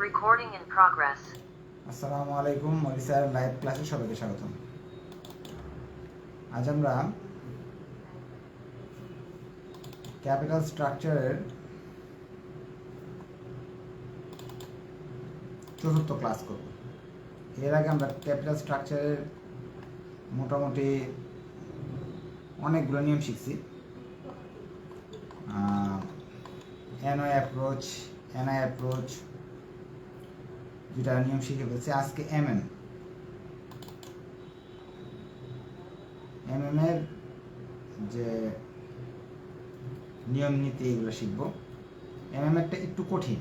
Recording in progress. আসসালামু আলাইকুম মরিসার live ক্লাসে সবাইকে স্বাগতম। আজ আমরা ক্যাপিটাল স্ট্রাকচারের চতুর্থ ক্লাস করব। এর আগে আমরা ক্যাপিটাল স্ট্রাকচারের মোটামুটি অনেকগুলো নিয়ম শিখছি। এনওয়াই অ্যাপ্রোচ, এনআই অ্যাপ্রোচ, দুটা নিয়ম শিখে ফেলছি। আজকে এমএম এর যে নিয়ম নীতি এগুলো শিখব। এমএমএরটা একটু কঠিন।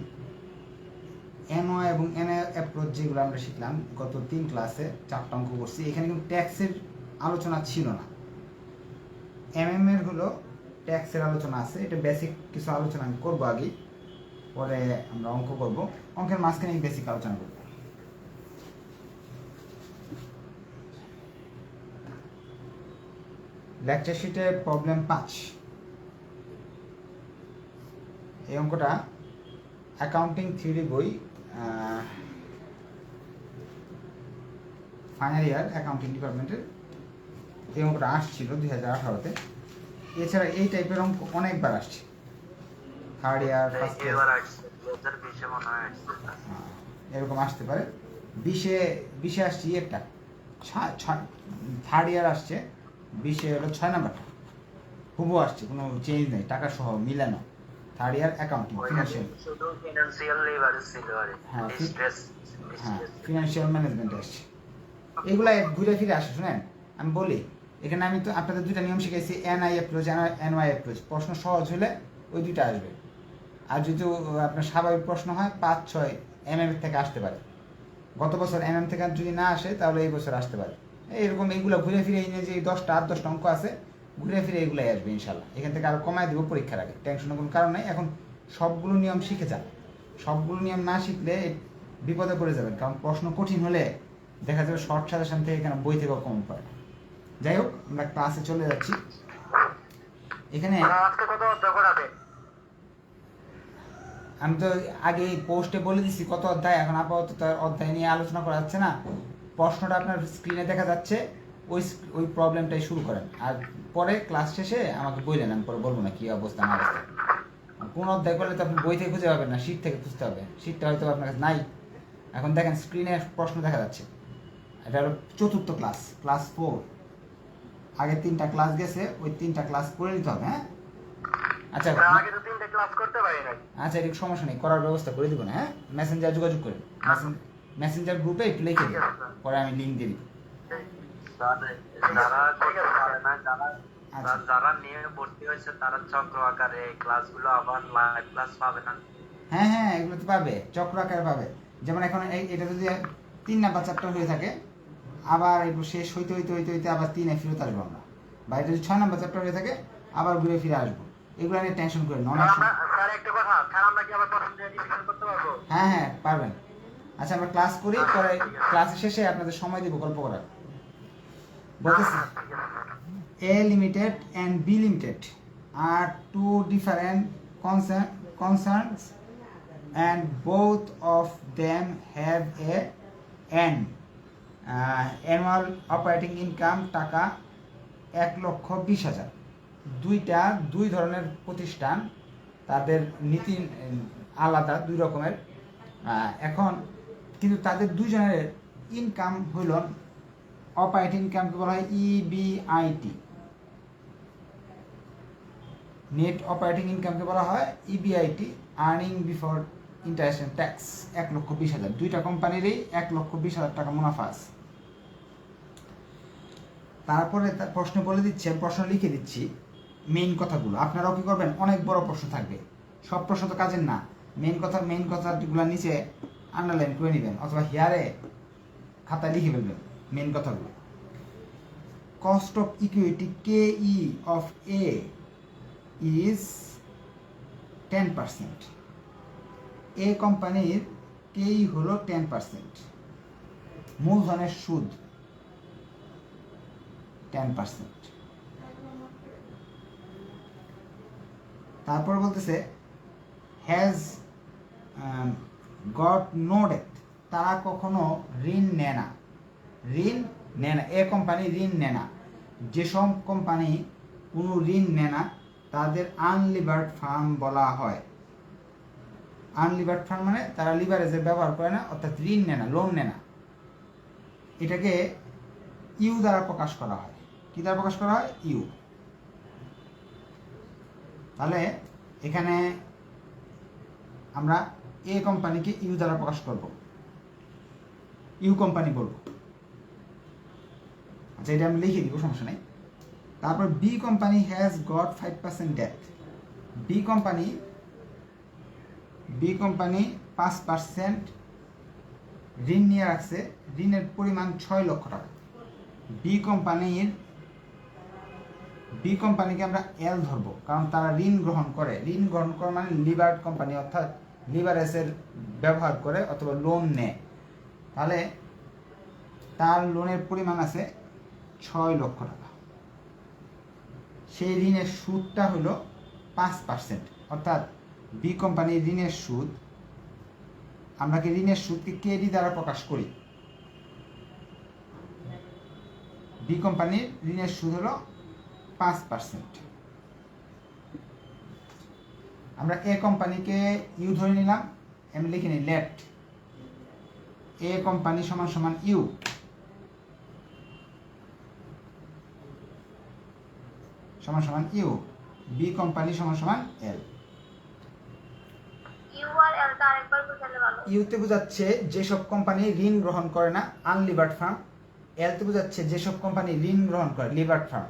এনওয়াই এবং এনআই অ্যাপ্রোচ যেগুলো আমরা শিখলাম গত 3 ক্লাসে 4টা অঙ্ক করছি, এখানে কিন্তু ট্যাক্সের আলোচনা ছিল না। এমএম এর হলো ট্যাক্সের আলোচনা আছে, এটা বেসিক কিছু আলোচনা আমি করবো আগে, পরে আমরা অঙ্ক করব। অঙ্কের মাঝখানে বেসিক আলোচনা করব। লেকচার শিটে প্রবলেম 5। এই অঙ্কটা অ্যাকাউন্টিং থিওরি বই, ফাইনাল ইয়ার অ্যাকাউন্টিং ডিপার্টমেন্টের এই অঙ্কটা আসছিল 2018-তে। এছাড়া এই টাইপের অঙ্ক অনেকবার আসছে, থার্ড ইয়ার, ফার্স্ট ইয়ার, এরকম আসতে পারে। 20-এ আসছে ইয়েরটা, থার্ড ইয়ার আসছে 20-এ হলো 6 নাম্বারটা হুবু আসছে, কোনো চেঞ্জ নেই, টাকা সহ মিলানো। Third year accounting, financial management আসছে। এগুলা ঘুরে ফিরে আসে। শুনেন আমি বলি, এখানে আমি তো আপনাদের দুইটা নিয়ম শিখাইছি, এনআই অ্যাপ্রোচ, এনওয়াই অ্যাপ্রোচ। প্রশ্ন সহজ হলে ওই দুইটা আসবে, আর যদি আপনার স্বাভাবিক প্রশ্ন হয় 5-6 এমএম থেকে আসতে পারে। গত বছর এমএম থেকে যদি না আসে তাহলে এই বছর আসতে পারে। এরকম এইগুলো ঘুরে ফিরে এনে যে 10টা অঙ্ক আছে, ঘুরে ফিরে এগুলাই আসবে ইনশাল্লাহ। এখান থেকে আরও কমায় দেবো পরীক্ষার আগে, টেনশনের কোনো কারণ নেই। এখন সবগুলো নিয়ম শিখে যান। সবগুলো নিয়ম না শিখলে বিপদে পড়ে যাবেন, কারণ প্রশ্ন কঠিন হলে দেখা যাবে শর্ট সাজেশন থেকে এখানে বই থেকেও কম পড়ে। যাই হোক, আমরা ক্লাসে চলে যাচ্ছি। এখানে আমি তো আগে পোস্টে বলে দিচ্ছি কত অধ্যায়, এখন আপাতত অধ্যায় নিয়ে আলোচনা করা যাচ্ছে না। প্রশ্নটা আপনার স্ক্রিনে দেখা যাচ্ছে, ওই প্রবলেমটাই শুরু করেন, আর পরে ক্লাস শেষে আমাকে বললেন, আমি পরে বলবো না কি অবস্থা না অবস্থা। কোন অধ্যায় করলে তো আপনি বই থেকে খুঁজে পাবেন না, শীট থেকে খুঁজতে হবে। শীটটা হয়তো আপনার কাছে নাই। এখন দেখেন স্ক্রিনে প্রশ্ন দেখা যাচ্ছে। এটা হলো চতুর্থ ক্লাস, ক্লাস 4। আগে 3টা ক্লাস গেছে, ওই 3টা ক্লাস করে নিতে হবে। হ্যাঁ, আচ্ছা, আগে তো 3টে ক্লাস করতে পারি না। আচ্ছা, এর সমস্যা নেই, করার ব্যবস্থা করে দিব না। হ্যাঁ, মেসেঞ্জার যোগাযোগ করেন, মেসেঞ্জার গ্রুপে একটু লিখে দিন, পরে আমি লিঙ্ক দিয়ে দিব। যারা নিয়ে ভর্তি হয়েছে তারা চক্র আকারে ক্লাসগুলো আবার লাইভ ক্লাস পাবে না? হ্যাঁ হ্যাঁ, এগুলো তো পাবে, চক্র আকারে পাবে। যেমন এখন এটা যদি 3 নাম্বার চ্যাপ্টার হয়ে থাকে, আবার একটু শেষ হইতে হইতে হইতে হইতে আবার 3-এ ফেরত আসবো আমরা, বা এটা যদি 6 নাম্বার চ্যাপ্টার হয়ে থাকে আবার ঘুরে ফিরে আসবো। এগুলো নিয়ে টেনশন করেন না। স্যার একটা কথা, স্যার আমরা কি আবার প্রথম থেকে রিভিশন করতে পারবো? হ্যাঁ হ্যাঁ, পারবেন। আচ্ছা, আমরা ক্লাস করি, পরে ক্লাসের শেষে আপনাদের সময় দিব গল্প করার। বলতেছি, A limited and B limited are two different concerns, and both of them have a annual operating income টাকা 1,20,000। দুই ধরনের প্রতিষ্ঠান, তাদের নীতি আলাদা, 2 রকমের। এখন কিন্তু তাদের দুইজনের ইনকাম হইল, অপারেটিং ইনকামকে বলা হয় ইবিআইটি, নেট অপারেটিং ইনকামকে বলা হয় EBIT, earning before interest and tax. 1,20,000। দুইটা কোম্পানিরই 1,20,000 টাকা মুনাফা আছে। তারপরে তার প্রশ্ন বলে দিচ্ছে, প্রশ্ন লিখে দিচ্ছি মেইন কথাগুলো। আপনারাও কি করবেন, অনেক বড় প্রশ্ন থাকবে, সব প্রশ্ন তো কাজের না। মেইন কথাগুলো নিচে আন্ডারলাইন করে নেবেন, অথবা হিয়ারে খাতায় লিখে ফেলবেন মেইন কথাগুলো। Cost of equity KE of A is 10%। এ কোম্পানির KE হলো 10%। মূলধনের সুদ 10%। তারপর বলতেছে হ্যাজ গট নো ডেট, তারা কখনো ঋণ নেয় না। ঋণ নেয় না, এ কোম্পানি ঋণ নেয় না। যেসব কোম্পানি কোনো ঋণ নেয় না তাদের আনলিভার্ড ফার্ম বলা হয়। আনলিভার্ড ফার্ম মানে তারা লিভারেজের ব্যবহার করে না, অর্থাৎ ঋণ নেয় না, লোন নেয় না। এটাকে ইউ দ্বারা প্রকাশ করা হয়। কি দ্বারা প্রকাশ করা হয়? ইউ। তাহলে এখানে আমরা এ কোম্পানিকে ইউ দ্বারা প্রকাশ করব, ইউ কোম্পানি বলবো। আচ্ছা, এটা আমি লিখে দিব, সমস্যা নেই। তারপর B company has got 5% debt. B company 5% ঋণ নিয়ে রাখছে, ঋণের পরিমাণ 6 লক্ষ টাকা। বি কোম্পানিকে আমরা এল ধরবো, কারণ তারা ঋণ গ্রহণ করে। ঋণ গ্রহণ করে মানে লিভার্ড কোম্পানি, অর্থাৎ লিভারেজের ব্যবহার করে অথবা লোন নেয়। তাহলে তার লোনের পরিমাণ আছে 6 লক্ষ টাকা। সেই ঋণের সুদটা হলো 5%, অর্থাৎ বি কোম্পানির ঋণের সুদ, আমরা কি ঋণের সুদকে কেডি দ্বারা প্রকাশ করি। বি কোম্পানির ঋণের সুদ হলো 5%। আমরা এ কোম্পানিকে ইউ ধরে নিলাম, আমি লিখে নিই লেট এ কোম্পানি সমান সমান ইউ। সমান সমান ইউ, বি কোম্পানি সমান সমান এল। ইউতে বোঝাচ্ছে যেসব কোম্পানি ঋণ গ্রহণ করে না, আনলিভার্ড ফার্ম। এলতে বোঝাচ্ছে যেসব কোম্পানি ঋণ গ্রহণ করে, লিভার্ড ফার্ম।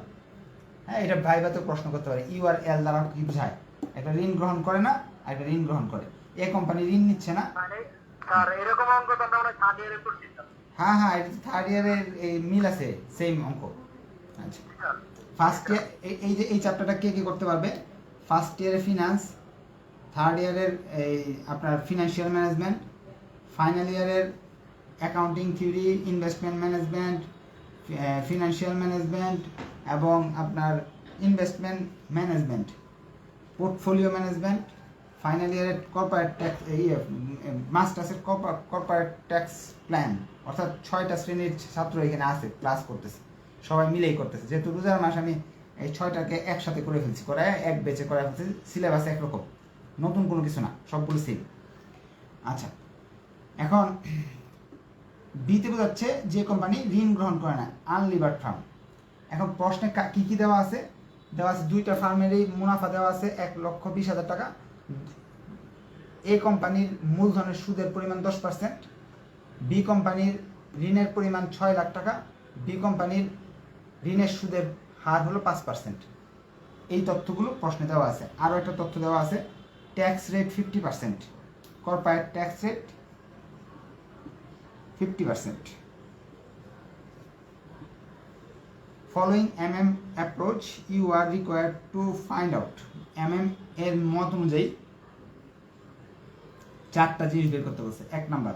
হ্যাঁ, এটা ভাইভাতে প্রশ্ন করতে পারে, ইউ আর এল দ্বারা কি বোঝায়? একটা ঋণ গ্রহণ করে না, আর একটা ঋণ গ্রহণ করে। এ কোম্পানি ঋণ নিচ্ছে না। এরকম অঙ্ক তো আমরা থার্ড ইয়ারে করছিলাম। হ্যাঁ হ্যাঁ, এটা থার্ড ইয়ারের এই মিল আছে, সেম অঙ্ক। আচ্ছা, ফার্স্ট ইয়ার এই যে এই চ্যাপ্টারটা কে কে করতে পারবে? ফার্স্ট ইয়ারের ফিনান্স, থার্ড ইয়ারের এই আপনার ফিনান্সিয়াল ম্যানেজমেন্ট, ফাইনাল ইয়ারের accounting theory, investment management, financial management এবং আপনার investment management, portfolio management, final ইয়ারের কর্পোরেট ট্যাক্স, মাস্টার্সের কর্পোরেট ট্যাক্স প্ল্যান। অর্থাৎ 6টা শ্রেণীর ছাত্র এখানে আছে, ক্লাস করতেছে, সবাই মিলেই করতেছে। যেহেতু রোজার মাস আমি এই 6টাকে একসাথে করে ফেলছি, করে এক বেচে করে ফেলছি। সিলেবাস একরকম, নতুন কোনো কিছু না, সবগুলো সেম। আচ্ছা, এখন বিতে বোঝাচ্ছে যে কোম্পানি ঋণ গ্রহণ করে না, আনলিভার্ড ফার্ম। এখন প্রশ্নে কি কি দেওয়া আছে? দেওয়া আছে 2টা ফার্মেরই মুনাফা দেওয়া আছে 1,20,000 টাকা। এ কোম্পানির মূলধনের সুদের পরিমাণ 10%, বি কোম্পানির ঋণের পরিমাণ 6 লাখ টাকা, বি কোম্পানির ঋণের সুদের হার হলো 5%। এই তথ্যগুলো প্রশ্নে দেওয়া আছে। আরও একটা তথ্য দেওয়া আছে, tax rate 50%, corporate tax rate 50%। Following approach, you are required to find out এর মত অনুযায়ী 4টা জিনিস বের করতে বলছে। 1 number,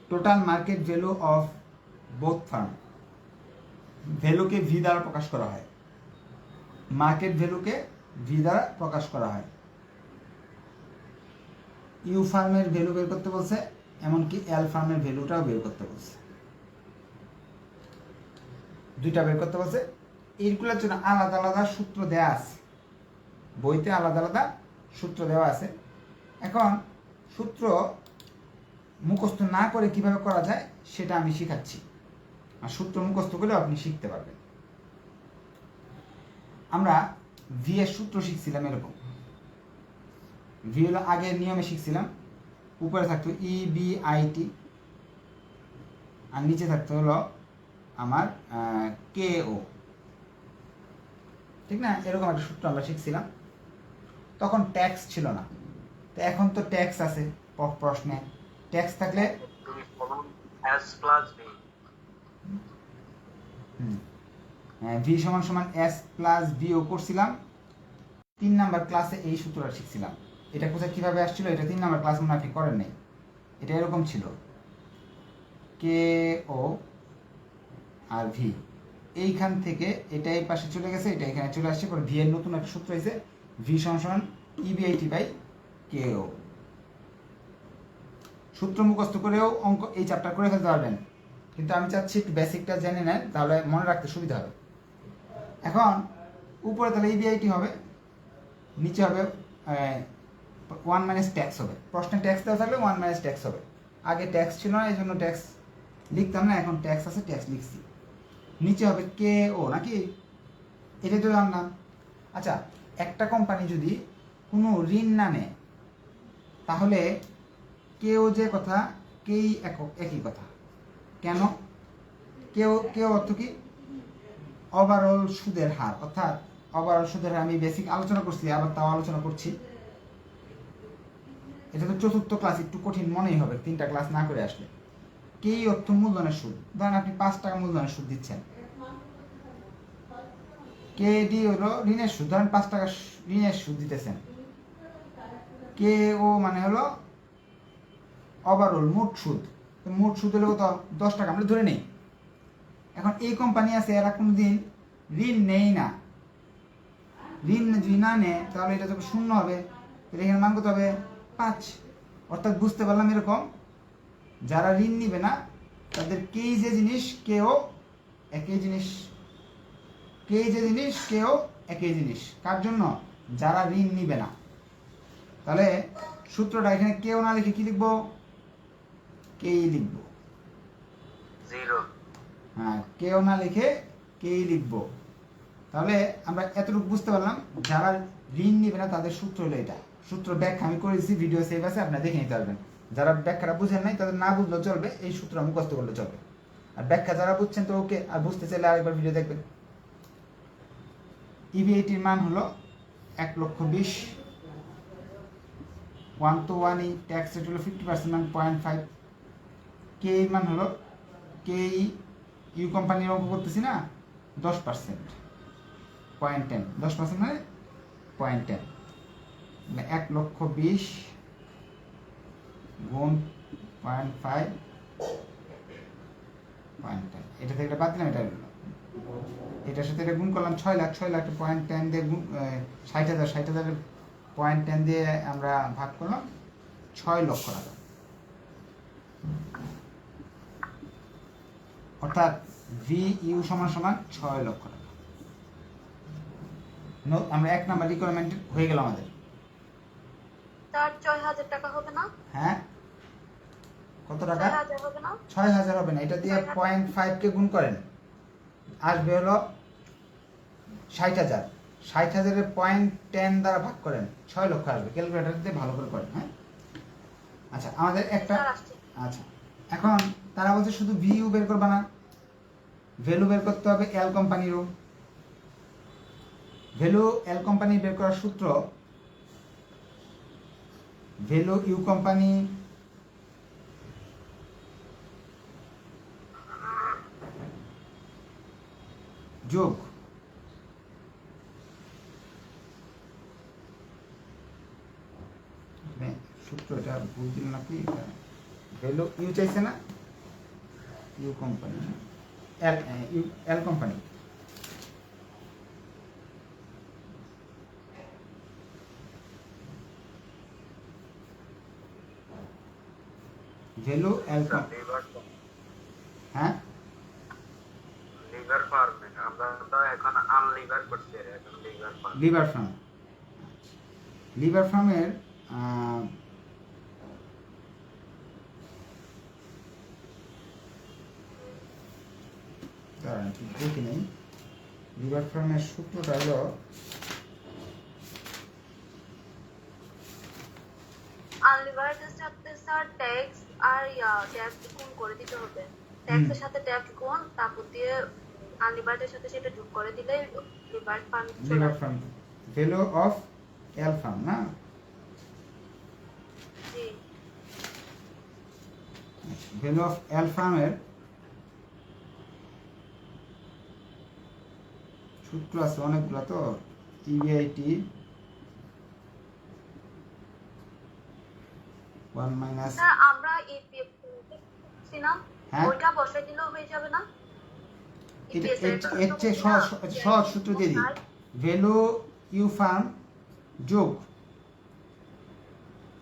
total market value of both firm. ভ্যালুকে ভি দ্বারা প্রকাশ করা হয়, মার্কেট ভ্যালুকে ভি দ্বারা প্রকাশ করা হয়। ইউ ফার্মের ভ্যালু বের করতে বলছে, এমনকি এল ফার্মের ভ্যালুটাও বের করতে বলছে। 2টা বের করতে বলছে। এইগুলোর জন্য আলাদা আলাদা সূত্র দেওয়া আছে, বইতে আলাদা আলাদা সূত্র দেওয়া আছে। এখন সূত্র মুখস্থ না করে কিভাবে করা যায় সেটা আমি শিখাচ্ছি, আর সূত্র মুখস্থ করলেও আপনি শিখতে পারবেন। আমরা ভি এর সূত্র শিখছিলাম এরকম। ভি হলো আগের নিয়মে শিখছিলাম, উপরে থাকতো EBIT আর নিচে থাকতো হলো আমার KO, ঠিক না? এরকম একটা সূত্র আমরা শিখছিলাম। তখন ট্যাক্স ছিল না, তো এখন তো ট্যাক্স আছে প্রশ্নে। ট্যাক্স থাকলে ভি সমান সমান S প্লাস বিও করছিলাম। 3 নাম্বার ক্লাসে এই সূত্রটা শিখছিলাম। এটা কোথায় কিভাবে আসছিল, এটা 3 নাম্বার ক্লাস মনে আপনি করেন নাই। এটা এরকম ছিল, KO আর ভি, এইখান থেকে এটা এই পাশে চলে গেছে, এটা এখানে চলে আসছে। পরে ভি এর নতুন একটা সূত্র হয়েছে, ভি সমান সমান EBIT বাই KO। সূত্র মুখস্থ করেও অঙ্ক এই চ্যাপ্টার করে ফেলতে পারবেন, কিন্তু আমি চাচ্ছি একটু বেসিকটা জেনে নেন, তাহলে মনে রাখতে সুবিধা হবে। এখন উপরে তাহলে ইবিআইটি হবে, নিচে হবে 1 মাইনাস ট্যাক্স হবে। প্রশ্নে ট্যাক্স দেওয়া থাকলে 1 মাইনাস ট্যাক্স হবে। আগে ট্যাক্স ছিল না, এই জন্য ট্যাক্স লিখতাম না, এখন ট্যাক্স আছে, ট্যাক্স লিখছি। নিচে হবে কে ও, নাকি? এটাই তো জানলাম। আচ্ছা, একটা কোম্পানি যদি কোনো ঋণ না নেয়, তাহলে কেউ যে কথা কেই একই কথা। কেন? কেউ অর্থ কি? ওভারঅল সুদের হার, অর্থাৎ ওভারঅল সুদের হার আমি বেসিক আলোচনা করছি, আবার তাও আলোচনা করছি। এটা তো চতুর্থ ক্লাস, একটু কঠিন মনেই হবে 3টা ক্লাস না করে আসলে। কেই অর্থ মূলধনের সুদ। ধরেন আপনি 5 টাকা মূলধনের সুদ দিচ্ছেন, কেডি হলো ঋণের সুদ, ধরেন 5 টাকা ঋণের সুদ দিতেছেন। কে ও মানে হলো ওভারঅল মোট সুদ। মোট সুদ হলো কত? 10 টাকা আমরা ধরে নেই। এখন এই কোম্পানি আছে, এরা কোনোদিন ঋণ নেই না। ঋণ যদি না নেয় তাহলে এটা যখন শূন্য হবে, তাহলে এখানে মান কত হবে? 5। অর্থাৎ বুঝতে পারলাম এরকম, যারা ঋণ নিবে না তাদের কেই যে জিনিস কেও একই জিনিস। কেই যে জিনিস কেও একই জিনিস। কার জন্য? যারা ঋণ নিবে না। তাহলে সূত্রটা এখানে কেউ না লিখে কি লিখবো? কেই লিখবো। 0 হ্যাঁ, কেউ না লিখে কেই লিখবো। তাহলে আমরা এতটুকু বুঝতে পারলাম, যারা ঋণ নিবে না তাদের সূত্র হলো এটা। সূত্র ব্যাখ্যা আমি করেছি, ভিডিও সেভ আছে, আপনারা দেখে নিতে পারবেন। যারা ব্যাখ্যাটা বুঝেন নাই তাদের না বুঝলেও চলবে, এই সূত্র মুখস্থ করলে চলবে। আর ব্যাখ্যা যারা বুঝছেন তো ওকে, আর বুঝতে চাইলে আরেকবার ভিডিও দেখবেন। ইভিআইটির মান হলো 1,20,000। 1 to 1 ট্যাক্স রেট হলো 50%, মান 0.5। কে মান হলো, কে ইউ কোম্পানির অঙ্ক করতেছি না, 10%, 0.10। 10% মানে 0.10, 1,20,000 গুণ 0.5, 0.10। এটা থেকে এটা বাদ দিলাম, এটা হলো এটার সাথে এটা গুণ করলাম 6 লাখ। 6 লাখ 0.10 দিয়ে গুণ 60,000, 60,000 0.10 দিয়ে আমরা ভাগ করলাম 6 লক্ষ টাকা। অর্থাৎ VU সমান 6 লক্ষ টাকা। আমরা 1 নাম্বার রিকোয়ারমেন্ট হয়ে গেল আমাদের। তার 6,000 টাকা হবে না? হ্যাঁ, কত টাকা? 6,000 হবে না? 6,000 হবে না, এটা দিয়ে 0.5 কে গুণ করেন, আসবে হলো 60,000। 60,000 এর 0.10 দ্বারা ভাগ করেন, 6 লক্ষ আসবে। ক্যালকুলেটর দিয়ে ভালো করে করেন। হ্যাঁ, আচ্ছা, আমাদের একটা, আচ্ছা এখন তারা বলছে শুধু ভিইউ বের করবা না, ভ্যালু বের করতে হবে এল কোম্পানিরও। ভ্যালু এল কোম্পানি বের করার সূত্র, ভ্যালু ইউ কোম্পানি যোগ সূত্র, এটা ভুল দিল নাকি? ভ্যালু ইউ চাইছে না, U company, L company. Value L company. হ্যাঁ, লিভার ফার্মিং আমরা তো এখন আনলিভার করছি, এখন lever firm. Lever firm. Lever ফার্মের দেখি নেই। লিভার ফার্মের সূত্রটা হলো আনলিভারেটের সাথে স্যার ট্যাক্স আর ট্যাক্স গুণ করে দিতে হবে। ট্যাক্সের সাথে ট্যাক্স গুণ, তারপর দিয়ে আনলিভারেটের সাথে সেটা যোগ করে দিলে liver firm. Lever farm value of L farm না? জি, ভ্যালু অফ এল ফার্মের সূত্র আছে অনেকগুলো, তো ইভিআইটি 1 মাইনাস। স্যার আমরা ইপিএফসি না, হ্যাঁ, ওইটা বসাই দিলেও হয়ে যাবে না? এর চেয়ে সহজ সূত্র দিয়ে দিই। ভ্যালু ইউ ফার্ম যোগ,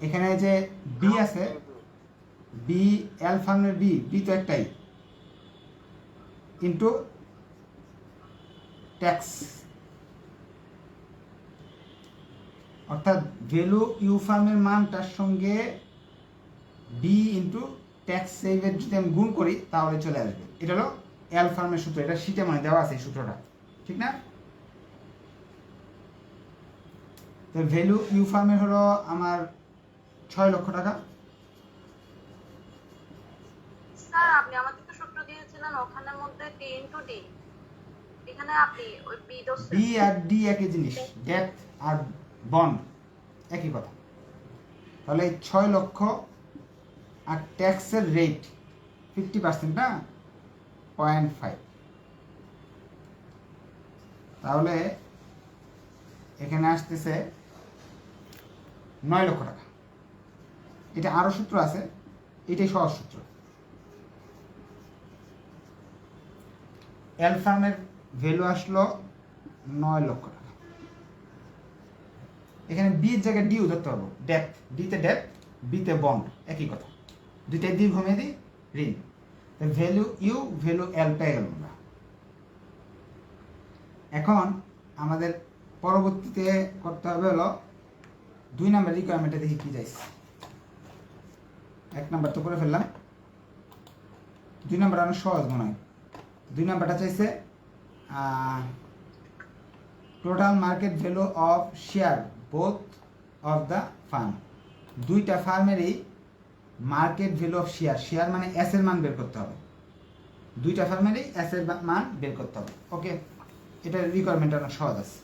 এখানে যে বি আছে, বি এল ফার্মের বি তো একটাই ইন্টু ট্যাক্স, অর্থাৎ ভ্যালু ইউ ফার্মের মানটার সঙ্গে বি ইন্টু ট্যাক্স সেভের যদি আমি গুণ করি তাহলে চলে আসবে। এটা হলো এল ফার্মের সূত্র, এটা শীটে মানে দেওয়া আছে এই সূত্রটা, ঠিক না? তো ভ্যালু ইউ ফার্মের হলো আমার 6 লক্ষ টাকা। স্যার আপনি আমাদেরকে সূত্র দিয়েছিলেন ওখানের মধ্যে পি ইনটু ডি, এখানে আপনি ওই পি দোষে বি আর ডি একই জিনিস, ডেপ্থ আর বন্ড একই কথা। তাহলে এই 6 লক্ষ আর ট্যাক্সের রেট 50% না, 0.5, তাহলে এখানে আসতেছে 9 লক্ষ টাকা। এটা আরো সূত্র আছে, এটাই সহজ সূত্র। এল ফার্মের ভ্যালু আসলো 9 লক্ষ টাকা। এখানে বি এর জায়গায় ডিও ধরতে পারবো, ডেপ্থ, ডিতে ডেপ্থ, বিতে বন্ড, একই কথা, দুইটাই দীর্ঘমেয়াদী ঋণ। ভ্যালু ইউ ভ্যালু এল পেয়ে গেল আমরা। এখন আমাদের পরবর্তীতে করতে হবে হলো 2 নাম্বার রিকোয়ারমেন্টে, দেখি কি চাইছে। 1 নাম্বার তো করে ফেললাম, 2 নাম্বার অনেক সহজ মনে হয়। 2 নাম্বারটা চাইছে total market value of share both of the firm. দুইটা ফার্মেরই market value of share, share মানে এস এর মান বের করতে হবে, দুইটা ফার্মেরই এস এর মান বের করতে হবে। ওকে, এটা রিকোয়ারমেন্ট অনেক সহজ আছে।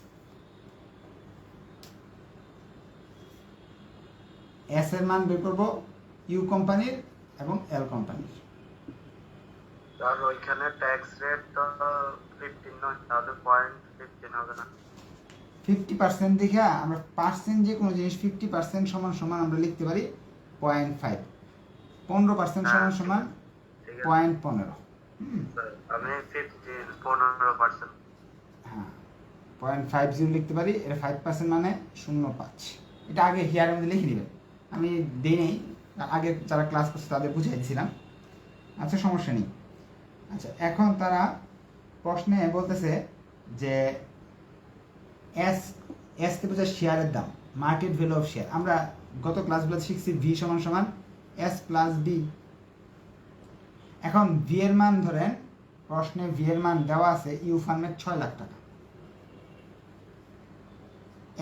এস এর মান বের করবো ইউ কোম্পানির এবং এল কোম্পানির। আর ওইখানে ট্যাক্স রেট তো 15 নয়, তাহলে 0.15 হবে না? 50% দেখে আমরা পার্সেন্ট, যে কোনো জিনিস 50% সমান সমান আমরা লিখতে পারি 0.5, 15% সমান সমান ঠিক আছে 0.15। স্যার, আমি 15%। হ্যাঁ, 0.50 লিখতে পারি, এটা 5% মানে 0.5। এটা আগে হিয়ারের মধ্যে লিখে নেবেন, আমি দিই নেই, আগে যারা ক্লাস করছে তাদের বুঝিয়ে দিয়েছিলাম। আচ্ছা, সমস্যা নেই। আচ্ছা, এখন তারা প্রশ্নে বলতেছে যে এস কে বোঝায় শেয়ারের দাম, মার্কেট ভ্যালু অফ শেয়ার। আমরা গত ক্লাসগুলো শিখছি ভি সমান সমান এস প্লাস বি। এখন ভি এর মান ধরেন, প্রশ্নে ভি এর মান দেওয়া আছে ইউ ফার্মের 6 লাখ টাকা,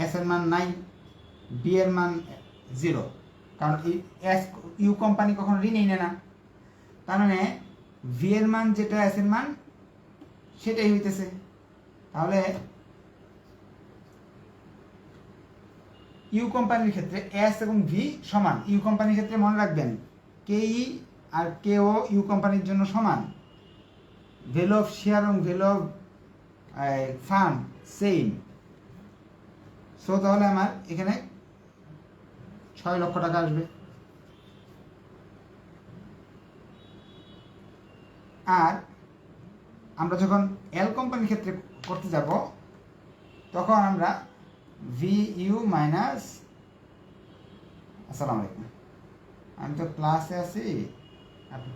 এস এর মান নাই, বি এর মান 0, কারণ এস ইউ কোম্পানি কখনো ঋণই নেয় না। তার মানে ভি এর মান যেটা এস এর মান সেটাই হইতেছে। তাহলে ইউ কোম্পানির ক্ষেত্রে এস এবং ভি সমান। ইউ কোম্পানির ক্ষেত্রে মনে রাখবেন কেই আর কেও ইউ কোম্পানির জন্য সমান। ভ্যালু অফ শেয়ার এবং value of farm same. So তাহলে আমার এখানে 6 লক্ষ টাকা আসবে। আর আমরা যখন এল কোম্পানির ক্ষেত্রে করতে যাব তখন আমরা ভি ইউ মাইনাস, আসসালামু আলাইকুম, আমি তো ক্লাসে আছি, আপনি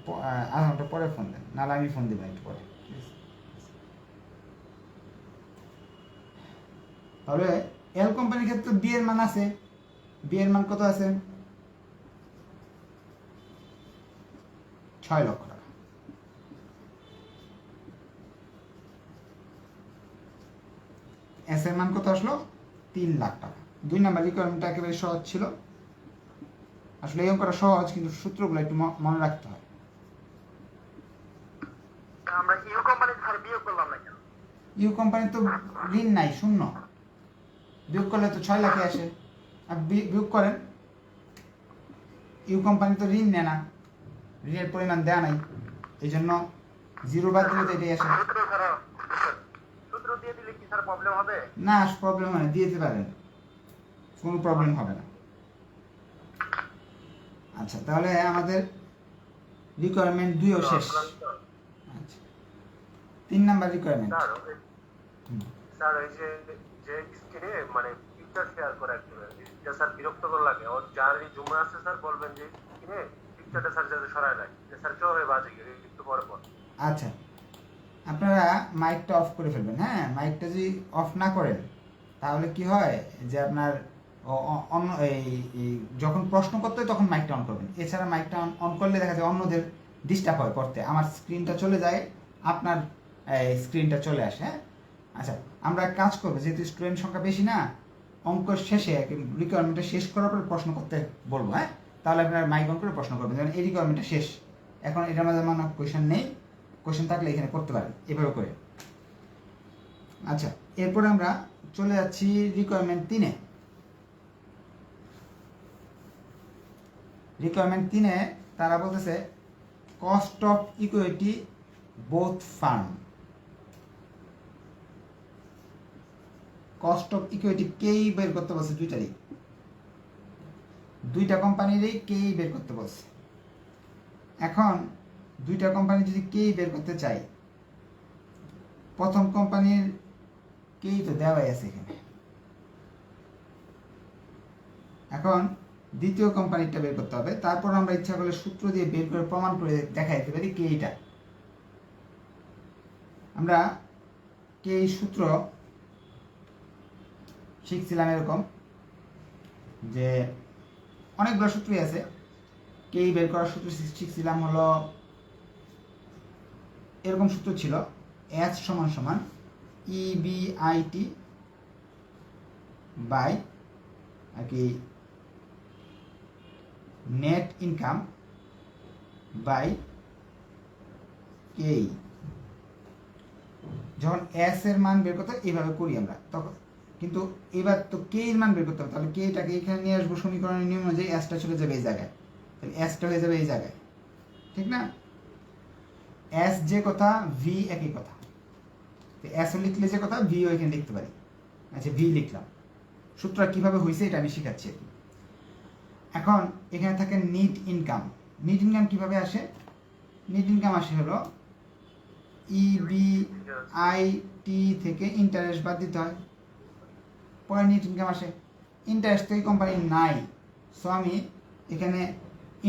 আধা ঘন্টা পরে ফোন দেন, নাহলে আমি ফোন দেবেন একটু পরে। তাহলে এল কোম্পানির ক্ষেত্রে বি এর মান আছে, বি এর মান কত আছে? 6 লক্ষ টাকা। এস এর মান কত আসলো? 3 লাখ টাকা। 2 নাম্বার রিকোয়ারমেন্টটা একেবারে সহজ ছিল। আসলে এই অঙ্কটা সহজ, কিন্তু সূত্রগুলো একটু মনে রাখতে হয়। আমরা ইউ কোম্পানি থেকে বিয়োগ করলাম না কেন? ইউ কোম্পানি তো ঋণ নাই, শূন্য, বিয়োগ করলে তো 6 লাখে আসে। আপনি বিয়োগ করেন, ইউ কোম্পানি তো ঋণ নেয় না, ঋণের পরিমাণ দেয়া নাই, এই জন্য 0 বাদ দিলে তো এটাই আসে। সূত্র দিয়ে দিলে কি স্যার প্রবলেম হবে? না, প্রবলেম হয় না, দিয়ে দিতে পারেন, কোনো প্রবলেম হবে না। আচ্ছা, তাহলে আমাদের রিকোয়ারমেন্ট 2ও শেষ। আচ্ছা, 3 নাম্বার রিকোয়ারমেন্ট। স্যার ওই যে স্ক্রিনে মানে পিকচার শেয়ার করে একটা, এটা স্যার বিরক্তকর লাগে। ওর যার জুমে আছে স্যার বলবেন যে স্ক্রিনে পিকচারটা স্যার যাতে সরায় রাখ স্যার কেউ হয়ে বাজে গিয়ে একটু পরে পর আচ্ছা, আপনারা মাইকটা অফ করে ফেলবেন। হ্যাঁ, মাইকটা যদি অফ না করেন তাহলে কি হয় যে আপনার অন্য এই যখন প্রশ্ন করতে হয় তখন মাইকটা অন করবেন। এছাড়া মাইকটা অন করলে দেখা যায় অন্যদের ডিস্টার্ব হয় পড়তে, আমার স্ক্রিনটা চলে যায়, আপনার স্ক্রিনটা চলে আসে। হ্যাঁ, আচ্ছা, আমরা কাজ করবো, যেহেতু স্টুডেন্ট সংখ্যা বেশি না, অঙ্ক শেষে রিকোয়ারমেন্টটা শেষ করার পর প্রশ্ন করতে বলবো। হ্যাঁ, তাহলে আপনার মাইক অন করে প্রশ্ন করবেন, যেমন এই রিকোয়ারমেন্টটা শেষ, এখন এটার মধ্যে মানে কোয়েশন নেই, কোয়েশন থাকলে এখানে করতে পারেন এভাবে করে। আচ্ছা, এরপরে আমরা চলে যাচ্ছি রিকোয়ারমেন্ট 3-এ। রিকোয়ারমেন্ট 3-এ তারা বলতেছে cost of equity both farm. Cost of equity কেই বের করতে বলছে, দুইটা কোম্পানিরই কেই বের করতে বলছে। এখন দুইটা কোম্পানি যদি কেই বের করতে চাই, প্রথম কোম্পানির কেই তো দেওয়াই আছে এখানে, এখন দ্বিতীয় কোম্পানিটা বের করতে হবে। তারপর আমরা ইচ্ছা করলে সূত্র দিয়ে বের করে প্রমাণ করে দেখাইতে পারি কেইটা। আমরা কেই সূত্র শিখছিলাম এরকম, যে অনেকগুলো সূত্রই আছে। কেই বের করার সূত্র শিখছিলাম হলো এরকম সূত্র ছিল, এস সমান সমান ইবিআইটি বাই আর কি নেট ইনকাম বাই কেই। যখন এস এর মান বের করতে এইভাবে করি আমরা, তখন কিন্তু এবার তো কে এর মান বের করতে হবে, তাহলে কেটাকে এখানে নিয়ে আসবো সমীকরণের নিয়ম অনুযায়ী, এসটা চলে যাবে এই জায়গায়, তাহলে এসটা হয়ে যাবে এই জায়গায়, ঠিক না? এস যে কথা, ভি একই কথা, এস লিখলে যে কথা, ভি এখানে লিখতে পারি। আচ্ছা, ভি লিখলাম। সূত্রটা কিভাবে হয়েছে এটা আমি শিখাচ্ছি। এখন এখানে থাকে নিট ইনকাম। নিট ইনকাম কিভাবে আসে? নিট ইনকাম আসে হলো ইবিআইটি থেকে ইন্টারেস্ট বাদ দিতে হয়, পরে নিট ইনকাম আসে। ইন্টারেস্ট তো এই কোম্পানির নাই, সো আমি এখানে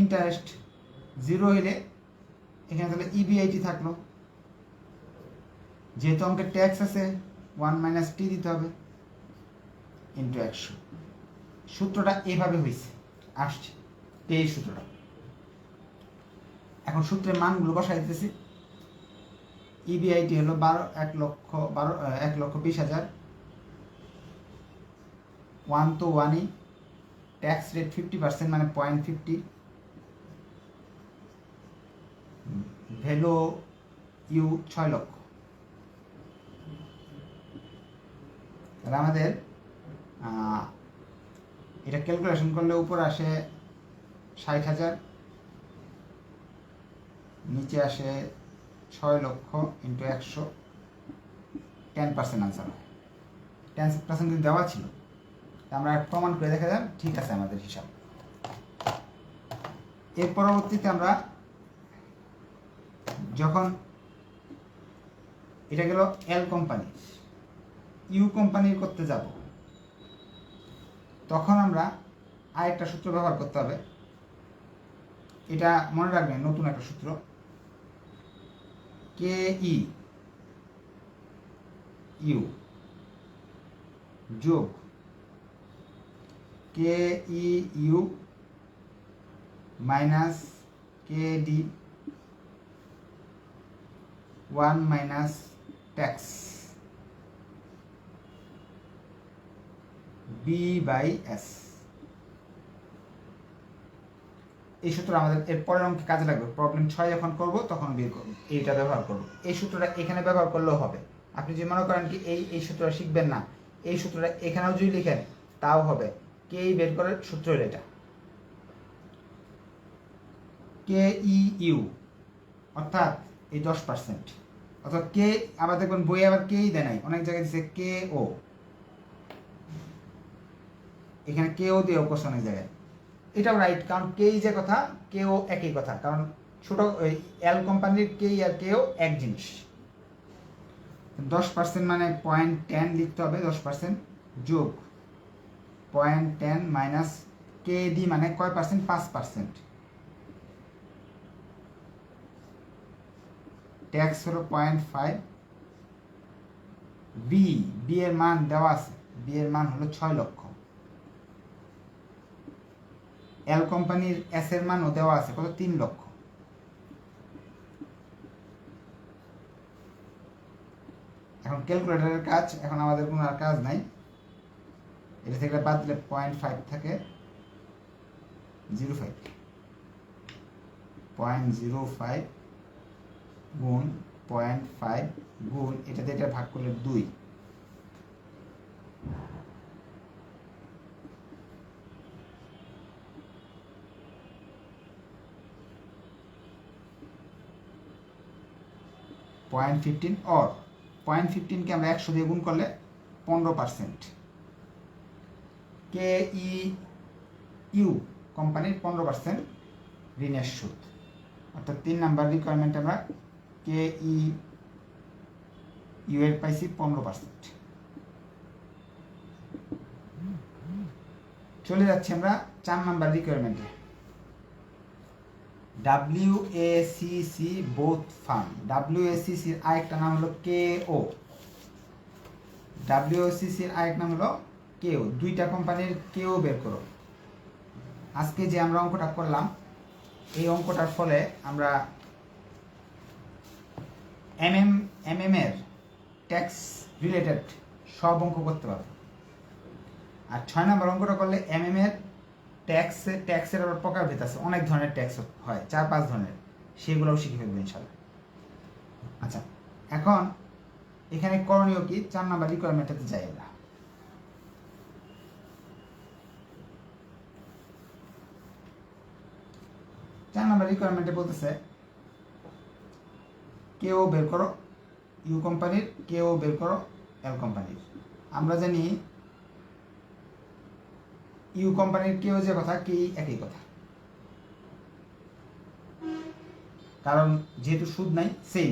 ইন্টারেস্ট 0 হইলে এখানে তাহলে ইবিআইটি থাকলো, যেহেতু আমাকে ট্যাক্স আছে 1 - t দিতে হবে ইন্টু 100। সূত্রটা এভাবে হয়েছে, আসছে এই সূত্রটা। এখন সূত্রের মানগুলো বসাই দিতেছি। ইবিআইটি হলো 1,20,000, 1 তো 1ই, ট্যাক্স রেট 50% মানে 0.50, ভ্যালু ইউ 6 লক্ষ। তাহলে আমাদের এটা ক্যালকুলেশন করলে উপর আসে 60,000, নিচে আসে 6 লক্ষ ইন্টু 100, 10% আনসার হয়। 10% কিন্তু দেওয়া ছিল, আমরা প্রমাণ করে দেখা যাক ঠিক আছে আমাদের হিসাব। এর পরবর্তীতে আমরা যখন এটা গেল এল কোম্পানি, ইউ কোম্পানির করতে যাব, তখন আমরা আরেকটা সূত্র ব্যবহার করতে হবে। এটা মনে রাখবেন, নতুন একটা সূত্র, কে ই ইউ যোগ K E U minus K D 1 minus tax B by S. এই সূত্র আমাদের এর পরের অঙ্কে কাজে লাগবে। প্রবলেম 6 যখন করব তখন বের করব, এইটা ব্যবহার করব। এই সূত্রটা এখানে ব্যবহার করলেও হবে। আপনি যদি মনে করেন কি এই সূত্রটা শিখবেন না, এই সূত্রটা এখানেও যদি লিখেন তাও হবে। কে বের করার সূত্র হলো এটা, কে ই ইউ অর্থাৎ এই 10%, অর্থাৎ কে, আবার দেখবেন বই আবার কেই দেয় নাই, অনেক জায়গায় দিচ্ছে কে ও, এখানে কেও দিয়েও করছে অনেক জায়গায়। এটাও রাইট, কারণ কেই যে কথা, কেও একই কথা, কারণ ছোট এল কোম্পানির কেই আর কেও এক জিনিস। 10% মানে 0.10 লিখতে হবে, 10% যোগ 0.10 মাইনাস কে ডি মানে কয় পার্সেন্ট? 5%। ট্যাক্স হলো 0.5, বি বি এর মান দেওয়া আছে, বি এর মান হলো 6 লক্ষ। এল কোম্পানির এস এর মানও দেওয়া আছে কত, 3 লক্ষ। এখন ক্যালকুলেটরের কাজ, এখন আমাদের কোনো আর কাজ নাই। এটা থেকে বাদ দিলে 0.5 থাকে 0.5, 0.05 গুণ 0.5 গুণ এটাতে এটা ভাগ করলে 2। পয়েন্ট 15 অর 0.15কে আমরা 100 দিয়ে গুণ করলে 15%। কে ইউ কোম্পানির 15% ঋণের সুদ, অর্থাৎ 3 নাম্বার রিকোয়ারমেন্ট আমরা কে ইউ এর পাইছি 15%। চলে যাচ্ছি আমরা 4 নাম্বার রিকোয়ারমেন্টে। WACC বোথ ফার্ম, WACC এর আরেকটা নাম হলো KO, WACC এর আরেক নাম হলো KO। দুইটা কোম্পানির KO বের করো। আজকে যে আমরা অঙ্কটা করলাম, এই অঙ্কটার ফলে আমরা এমএম এর ট্যাক্স রিলেটেড সব অঙ্ক করতে পারবো। আর 6 নম্বর অঙ্কটা করলে এমএম এর ট্যাক্সের আবার প্রকারভেদ আছে, অনেক ধরনের ট্যাক্স হয়, 4-5 ধরনের, সেগুলোও শিখে ফেলবো ইনশাল্লাহ। আচ্ছা, এখন এখানে করণীয় কি, 4 নাম্বার রিকোয়ারমেন্টটাতে যাই আমরা। চার নাম্বার রিকোয়ারমেন্টে বলতেছে কেও বের করো ইউ কোম্পানির, কেও বের করো এল কোম্পানির। আমরা জানি ইউ কোম্পানির কেও যে কথা, কি একই কথা, কারণ যেহেতু সুদ নাই সেম।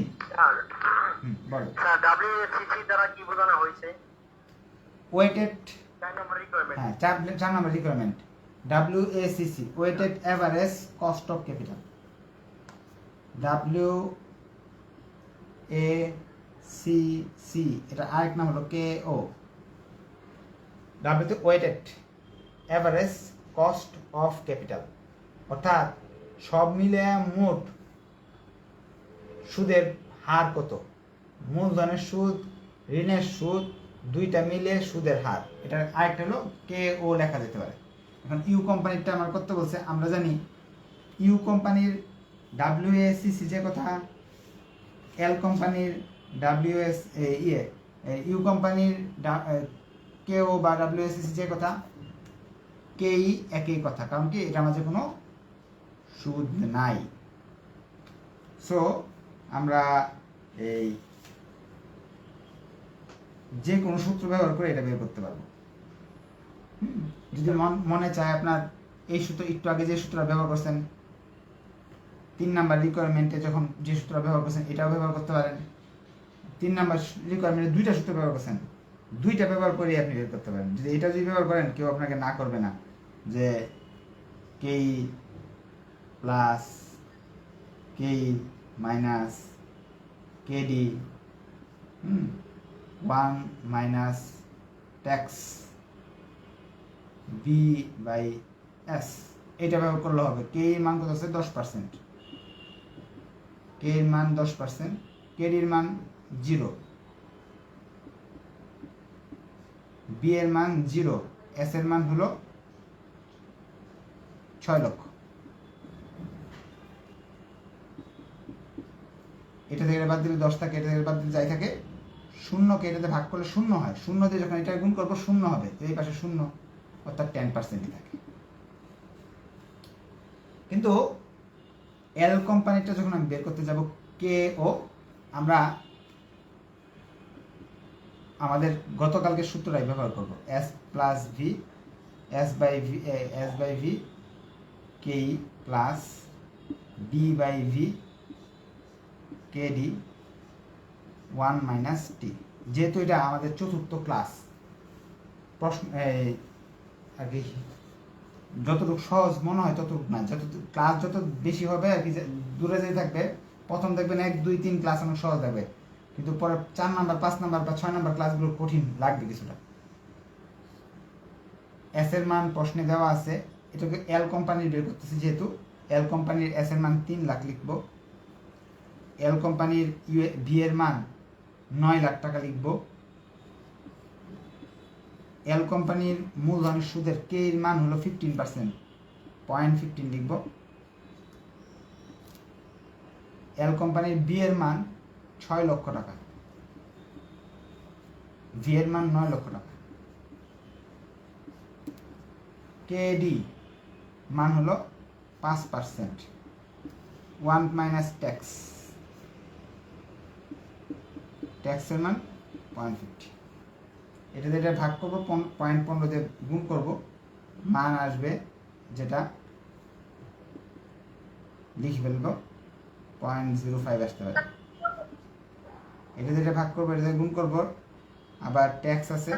বলো স্যার WACC দ্বারা কি বোঝানো হয়েছে? Weighted, 4 number requirement. হ্যাঁ 4 number requirement WACC, weighted average cost of capital. WACC এটা আরেক নাম হলো KO। W তে weighted average cost of capital, অর্থাৎ সব মিলে মোট সুদের হার কত, মূলধনের সুদ, ঋণের সুদ, দুইটা মিলে সুদের হার। এটা আরেকটা হলো KO লেখা যেতে পারে। এখন ইউ কোম্পানিরটা আমার করতে বলছে, আমরা জানি ইউ কোম্পানির WACC যে কথা, এল কোম্পানির ইউ কোম্পানির KO বা WACC যে কথা, কেই একই কথা, কারণ কি এটার মাঝে কোনো সুদ নাই। সো আমরা এই যে কোনো সূত্র ব্যবহার করে এটা বের করতে পারবো। যদি মনে চায় আপনার এই সূত্র, একটু আগে যে সূত্র ব্যবহার করছেন 3 নাম্বার রিকোয়ারমেন্টে যখন যে সূত্র ব্যবহার করছেন এটাও ব্যবহার করতে পারেন। 3 নাম্বার রিকোয়ারমেন্টে 2টা সূত্র ব্যবহার করছেন, 2টা ব্যবহার করে আপনি বের করতে পারেন। যদি এটা যদি ব্যবহার করেন, কেউ আপনাকে না করবে না যে KE plus KE minus KD 1 minus tax B by S, এটা ব্যবহার করলে হবে। কে এর মান কত আছে, 10%, কে এর মান 10%, কেডির মান 0, বি এর মান 0, এস এর মান হলো 6 লক্ষ। এটা থেকে বাদ দিলে 10 থাকে, এটা থেকে বাদ দিলে যাই থাকে 0, কে এটাতে ভাগ করলে 0 হয়, 0 দিয়ে যখন এটা গুণ করবো 0 হবে, তো এই পাশে 0, অর্থাৎ 10%ই থাকে। কিন্তু এল কোম্পানিটা যখন আমি বের করতে যাব KO, আমরা আমাদের গতকালকে সূত্রটাই ব্যবহার করব, S plus V S by V K E plus B by V K D 1 minus T. যেহেতু এটা আমাদের চতুর্থ ক্লাস, প্রশ্ন আর কি যতটুকু সহজ মনে হয় ততটুকু না, যত ক্লাস যত বেশি হবে আর কি, দূরে যেতে থাকবে প্রথম দেখবেন 1 2 3 ক্লাস অনেক সহজ লাগবে, কিন্তু পরে 4 নাম্বার 5 নাম্বার বা 6 নাম্বার ক্লাসগুলো কঠিন লাগবে কিছুটা। এস এর মান প্রশ্নে দেওয়া আছে, এটাকে এল কোম্পানির বের করতেছি, যেহেতু এল কোম্পানির এস এর মান 3 লাখ লিখবো, এল কোম্পানির ভি এর মান 9 লাখ টাকা লিখবো, এল কোম্পানির মূলধনের সুদের কে এর মান হলো 15%, 0.15 লিখবো। এল কোম্পানির বি এর মান 6 লক্ষ টাকা, ভি এর মান 9 লক্ষ টাকা, কেডি মান হলো 5%, 1 মাইনাস ট্যাক্স, ট্যাক্সের মান 0.50। এটা যেটা ভাগ করবো 0.15 দিয়ে গুণ করবো, মান আসবে যেটা লিখে ফেলবো 0.05 আসতে পারে। এটা যেটা ভাগ করবো এটা দিয়ে গুণ করবো, আবার ট্যাক্স আছে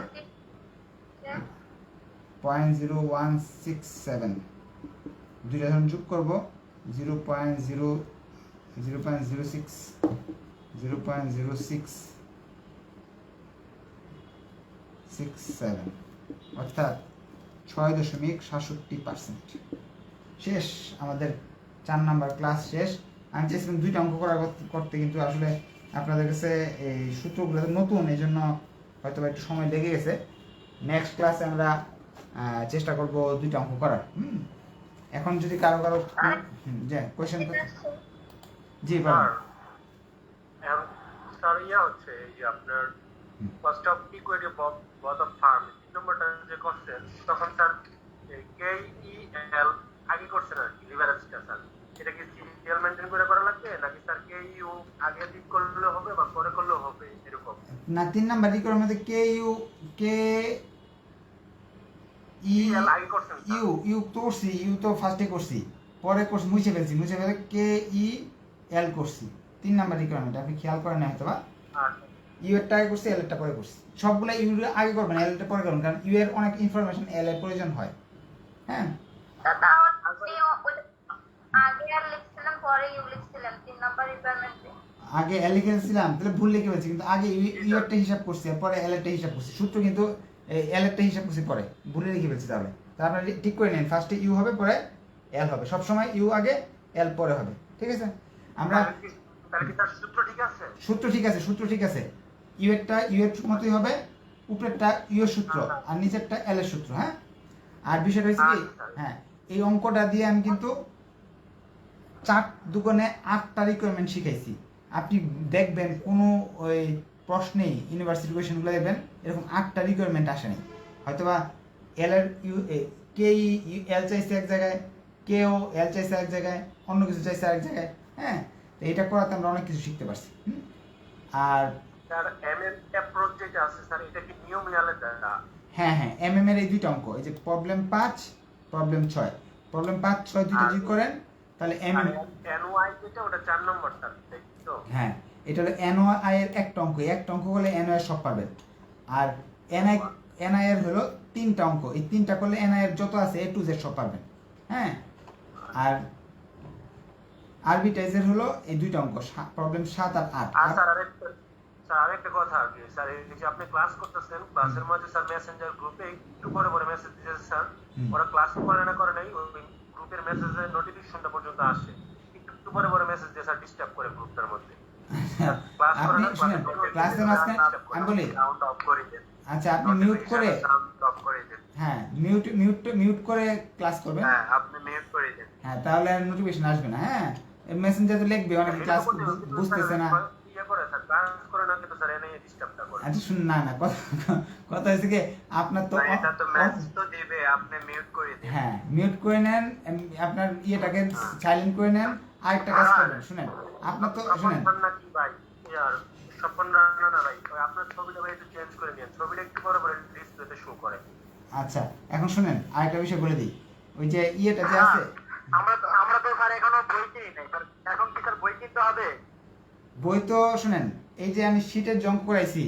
0.0167, দুইটা যখন যোগ করবো 0.0667, অর্থাৎ 6.67%। শেষ আমাদের 4 নাম্বার ক্লাস শেষ। আমি চেয়েছিলাম 2টা অঙ্ক করতে, কিন্তু আসলে আপনাদের কাছে এই সূত্রগুলো নতুন, এই জন্য হয়তো একটু সময় লেগে গেছে। নেক্সট ক্লাসে আমরা চেষ্টা করব 2টা অঙ্ক করার। এখন যদি কারো যে কোয়েশ্চেন জি বলুন। স্যার ইয়া হচ্ছে এই যে আপনার cost of equity both of farm নম্বরটা যে করছেন, তখন স্যার কে ই এল আগে করছেন আর কি লিভারেজটা স্যার, এটা কি সিরিয়াল মেইনটেইন করে করা লাগবে নাকি স্যার কে ইউ আগে ঠিক করলে হবে বা পরে করলেও হবে এরকম? না, 3 নাম্বার রিকোয়ার মধ্যে কে ইউ আগে করছেন ইউ তো করছি, ইউ তো ফার্স্টে করছি, পরে করছি মুছে ফেলে কে ই এল করছি। 3 নাম্বার রিকোয়ারমেন্ট আপনি খেয়াল করেন না হয়তো বা, ইউ এরটা আগে করছি, এল এরটা পরে করছি। সবগুলো ইউ আগে করবেন, এল এরটা পরে করবেন, কারণ ইউ এর অনেক ইনফরমেশন এল এর প্রয়োজন হয়। হ্যাঁ, আগে আর লিখছিলাম পরে ইউ লিখছিলাম 3 নাম্বার রিকোয়ারমেন্টে। আগে এল লিখেছিলাম, তাহলে ভুল লিখে ফেলছি, কিন্তু আগে ইউ এরটা হিসাব করছি আর পরে এল এরটা হিসাব করছি। সূত্র কিন্তু এল এরটা হিসাব করছি পরে, ভুলে লিখে ফেলছি। তাহলে আপনারা ঠিক করে নিন, ফার্স্টে ইউ হবে পরে এল হবে, সবসময় ইউ আগে এল পরে হবে, ঠিক আছে? আমরা সূত্র ঠিক আছে, ইউ এরটা ইউ এর মতোই হবে, উপরেরটা ইউ এর সূত্র আর নিচেরটা এল এর সূত্র। হ্যাঁ, আর বিষয়টা হচ্ছে কি, হ্যাঁ এই অঙ্কটা দিয়ে আমি কিন্তু 4 দুগুণে 8টা রিকোয়ারমেন্ট শিখাইছি। আপনি দেখবেন কোনো ওই প্রশ্নেই ইউনিভার্সিটি কোয়েশনগুলো দেখবেন এরকম 8টা রিকোয়ারমেন্ট আসেনি, হয়তোবা এল এর কে এল চাইছে এক জায়গায়, কেও এল চাইছে এক জায়গায়, অন্য কিছু চাইছে আরেক জায়গায়। হ্যাঁ, তো এটা করাতে আমরা অনেক কিছু শিখতে পারছি। আর স্যার এমএম অ্যাপ্রোচ যেটা আছে স্যার, এটা কি নিয়ম মিলালে দেয়? হ্যাঁ এমএম এর এই 2টা অঙ্ক, এই যে প্রবলেম 5 প্রবলেম 6, প্রবলেম 5 6 দুইটা যোগ করেন তাহলে এমএম এনওয়াই যেটা ওটা 4 নম্বরটা, তাই তো? হ্যাঁ, এটা হলো এনওয়াই এর একটা অঙ্ক করলে এনওয়াই এর সব পাবেন। আর এনআই এর হলো 3টা অঙ্ক, এই 3টা করলে এনআই এর যত আছে এ টু জেড সব পাবেন। হ্যাঁ, আর আরবিটাইজের হলো এই 2টা অঙ্ক, প্রবলেম 7 আর 8। আর স্যার আরেকটা কথা আর কি স্যার, এই যে আপনি ক্লাস করতেছেন, ক্লাসের মধ্যে স্যার মেসেঞ্জার গ্রুপে একটু পরে মেসেজ দিয়েছে স্যার, ওরা ক্লাস করে নাই ওই গ্রুপের মেসেজের নোটিফিকেশনটা পর্যন্ত আসে, একটু পরে মেসেজ দিয়ে স্যার ডিস্টার্ব করে গ্রুপটার মধ্যে। ক্লাস করে না, ক্লাসের মাঝখানে আমি বলি সাউন্ড অফ করে দেন। আচ্ছা, আপনি মিউট করে, সাউন্ড অফ করে দেন। হ্যাঁ মিউট করে ক্লাস করবেন। হ্যাঁ, আপনি মিউট করে দেন। হ্যাঁ, তাহলে নোটিফিকেশন আসবে না। হ্যাঁ, মেসেঞ্জারে লিখবে অনেক ক্লাস বুঝতেছে না। আচ্ছা শুনুন, না কথা হচ্ছে কি, আপনার তো হ্যাঁ মিউট করে নেন, আপনার ইয়েটাকে সাইলেন্ট করে নেন, আরেকটা কাজ করবেন। শুনেন, আপনার তো শুনেন, আচ্ছা এখন শুনেন আরেকটা বিষয় বলে দিই, ওই যে ইয়েটা যে আছে, আমরা তো স্যার এখনো বই কিনি নাই স্যার, এখন কি স্যার বই কিনতে হবে? বই তো শুনেন, এই যে আমি শীটের অঙ্ক করাইছি,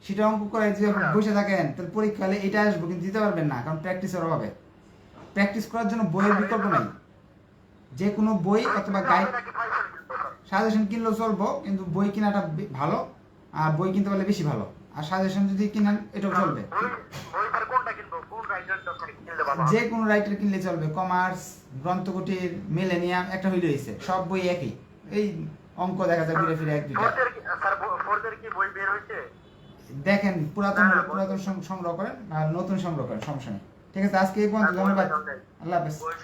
শীটের অঙ্ক করাইছি, বসে থাকেন তাহলে পরীক্ষা হলে এটা আসবো, কিন্তু দিতে পারবেন না, কারণ প্র্যাকটিসের অভাবে। প্র্যাকটিস করার জন্য বইয়ের বিকল্প নাই, যে কোনো বই অথবা গাইড সাজেশন কিনলেও চলবো, কিন্তু বই কেনাটা ভালো, আর বই কিনতে পারলে বেশি ভালো। আর সাজেশন যদি কিনেন এটাও চলবে, বই স্যার কোনটা কিনবো, কোন রাইটারটা কিনলে ভালো হবে? যে কোনো রাইটার কিনলে চলবে। কমার্স, গ্রন্থকুটির, মিলেনিয়াম একটা হইলে হয়েছে, সব বই একই। এই অঙ্ক দেখা যায় ঘুরে ফিরে এক দুইটা। স্যার ফোর্থের কি বই বের হয়েছে? দেখেন পুরাতন হ্যাঁ, পুরাতন সংগ্রহ করেন আর নতুন সংগ্রহ করেন, সমস্যা নেই। ঠিক আছে, আজকে এই পর্যন্ত, ধন্যবাদ, আল্লাহ হাফেজ। বই